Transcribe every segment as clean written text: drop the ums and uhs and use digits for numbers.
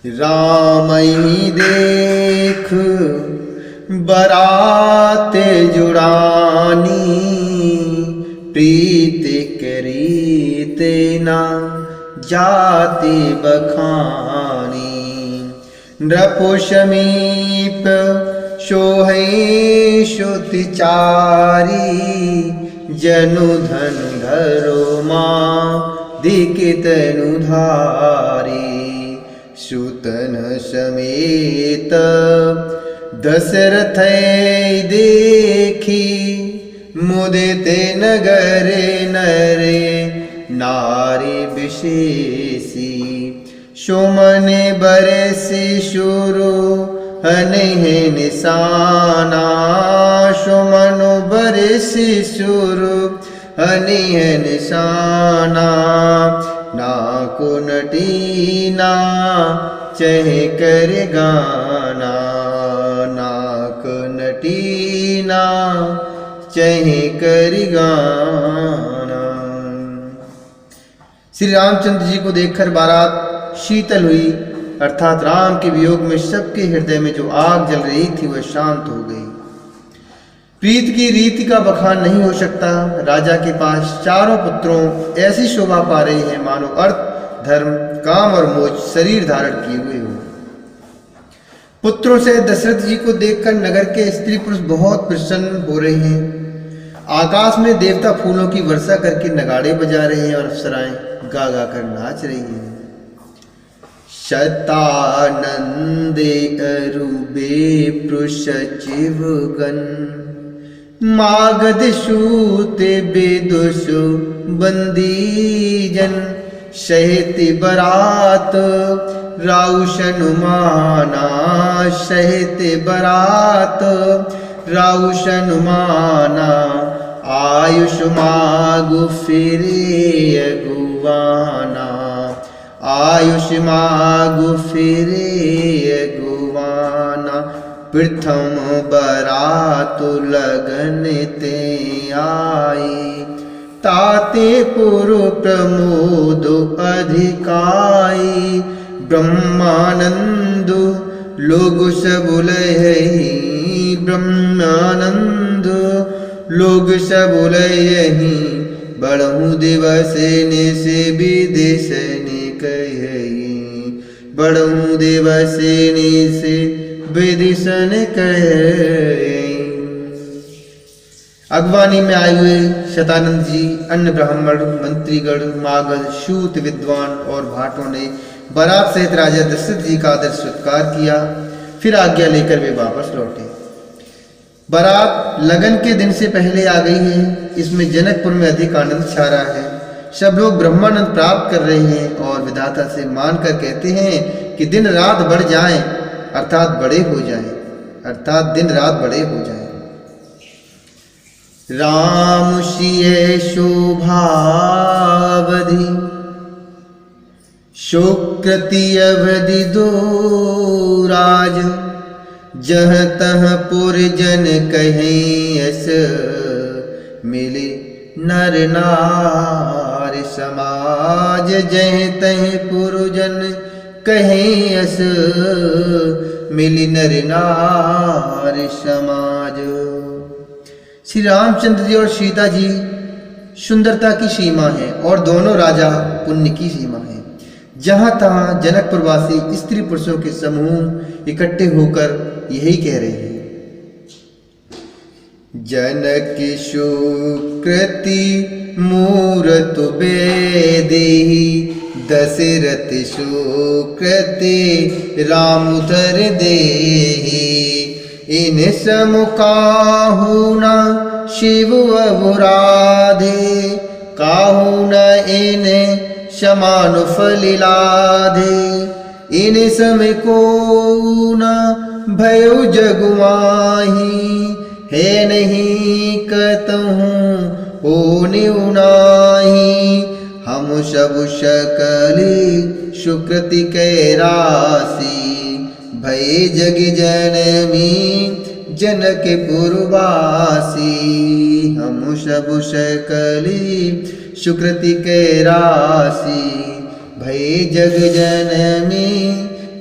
रामई देख बरात जुड़ानी, प्रीत करीते ना जाति बखानी। नृपु समीप सोहै श्रुतिचारी, जनु धन धरो माँ दिकित नुधारी। सुतन समेत दशरथ देखी, मुदिते नगरे नरे नारी विशेषी। सुमन बरसि शुरु हनेहि निशाना, सुमन बरसि शुरु हनेहि निशाना। नाको नटीना चहे कर गाना, नाक नटीना चहे कर गाना। श्री रामचंद्र जी को देखकर बारात शीतल हुई, अर्थात राम के वियोग में सबके हृदय में जो आग जल रही थी वह शांत हो गई। प्रीत की रीति का बखान नहीं हो सकता। राजा के पास चारों पुत्रों ऐसी शोभा पा रहे हैं मानो अर्थ, धर्म, काम और मोक्ष शरीर धारण किए हुए हो। पुत्रों से दशरथ जी को देखकर नगर के स्त्री पुरुष बहुत प्रसन्न हो रहे हैं। आकाश में देवता फूलों की वर्षा करके नगाड़े बजा रहे हैं और अप्सराएं गा गा कर नाच रही हैं। शतानंदे अरुबे पृषचिवगन, मागध सूते बेदुषु बंदीजन। सहिति बरात राउशनुमाना, सहिति बरात राउशनुमाना। आयुष मागु फिरे अगुवाना, आयुष मागु फिरे अगुवाना। प्रथम बरात लगन ते आई, ताते पुरु प्रमोद अधिकाई। ब्रह्मानंद लोग सबुलहि, ब्रह्मानंद लोग सबुलहि। बड़हु दिवस ने से विदेश ने कही, बड़हु दिवस ने से विदिशन कहे। अगवानी में आए हुए शतानंद जी, अन्य ब्राह्मण, मंत्रीगण, मागध, सूत, विद्वान और भाटों ने बारात सहित राजा दशरथ जी का आदर सत्कार किया। फिर आज्ञा लेकर वे वापस लौटे। बारात लगन के दिन से पहले आ गई है। इसमें जनकपुर में अधिक आनंद छा रहा है। सब लोग ब्रह्मानंद प्राप्त कर रहे हैं और विधाता से मानकर कहते हैं कि दिन रात बढ़ जाएं, अर्थात बड़े हो जाएं, अर्थात दिन रात बड़े हो जाएं। राम सिय शोभावधि, शोकृति अवधि दो राज। जह तह पुरजन कहें अस, मिले नर नार समाज। जह तह पुरजन कहें अस, मिली नर नार समाज। श्री रामचंद्र जी और सीता जी सुंदरता की सीमा है और दोनों राजा पुण्य की सीमा है। जहां तहां जनकपुरवासी स्त्री पुरुषों के समूह इकट्ठे होकर यही कह रहे हैं। जनक सुकृति मूरत बेदेहि, दशरथ सुकृति रामुधर देहि। इन समुकाहु न शिव अवराधे, काहु न इन समान फलिलाधे। इन सम को न भयो जगुमाही, है नहीं कतहूँ हो निउनाही। हम सब सकली सुकृति के राशि, भय जग जनमी जनक पुरवासी। हम सब सकली सुकृति के राशि, भय जग जनमी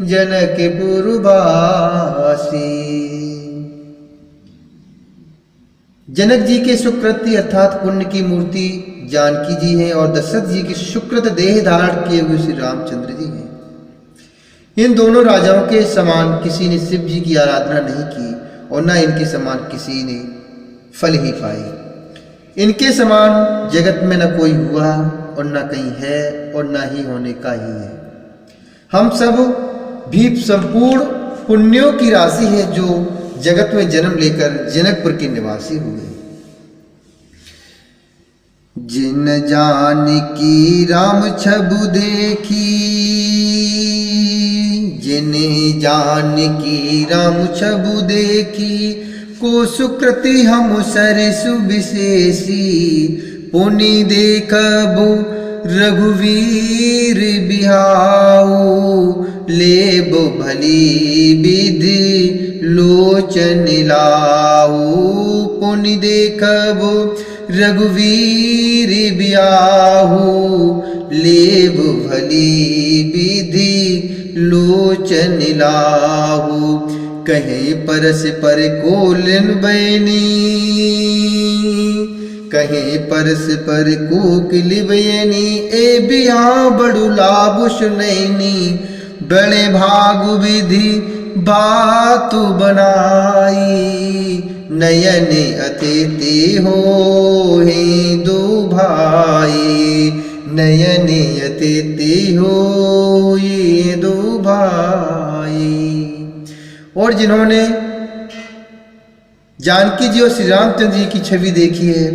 जनकपुरवासी। जनक जी के सुकृति अर्थात पुण्य की मूर्ति जानकी जी हैं और दशरथ जी के सुकृत देह धारण किए हुए श्री रामचंद्र जी हैं। इन दोनों राजाओं के समान किसी ने शिव जी की आराधना नहीं की और न इनके समान किसी ने फल ही पाए। इनके समान जगत में न कोई हुआ और न कहीं है और न ही होने का ही है। हम सब भी संपूर्ण पुण्यों की राशि है जो जगत में जन्म लेकर जनकपुर के निवासी हुए। जिन जानकी राम छबु देखी, जिन्हें जानकी राम छबु देखी, को सुकृति हम सरसु विशेषी, पुनि देखबु रघुवीर बिहाऊ, लेबो भली विधि लोचन लाऊ, पुनि देखबो रघुवीर बियाहू, लेबो भली विधि लोचन लाहू। कहीं परस पर कोलन बैनी, कहीं परस पर कोकिल बयनी, ए बिया बड़ू लाभ सुनैनी, बड़े भाग विधि बात बनाई, नयन अतिथि हो हे दो भाई, नयन अतिथि हो ये दो भाई। और जिन्होंने जानकी जी और श्री रामचंद्र जी की छवि देखी है,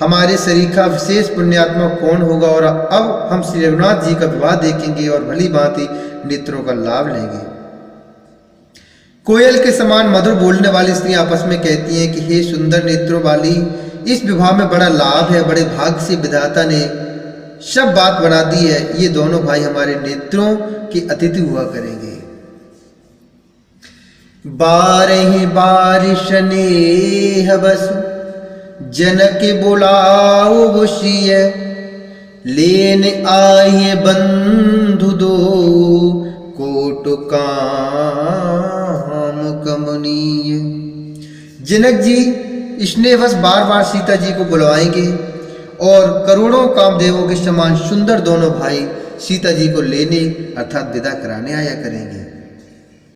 हमारे शरीर का विशेष पुण्यात्मा कौन होगा। और अब हम श्री रघुनाथ जी का विवाह देखेंगे और भली भांति नेत्रों का लाभ लेंगे। कोयल के समान मधुर बोलने वाली स्त्री आपस में कहती हैं कि हे सुंदर नेत्रों वाली, इस विवाह में बड़ा लाभ है, बड़े भाग्य से विधाता ने सब बात बना दी है। ये दोनों भाई हमारे नेत्रों के अतिथि हुआ करेंगे। बारह बारिश ने बसु, जनक बुलाओ बुशिय, लेन आए बंधु दो, कोट काम कमनीय। जनक जी स्नेहवश बार बार सीता जी को बुलवाएंगे और करोड़ों कामदेवों के समान सुंदर दोनों भाई सीता जी को लेने अर्थात विदा कराने आया करेंगे।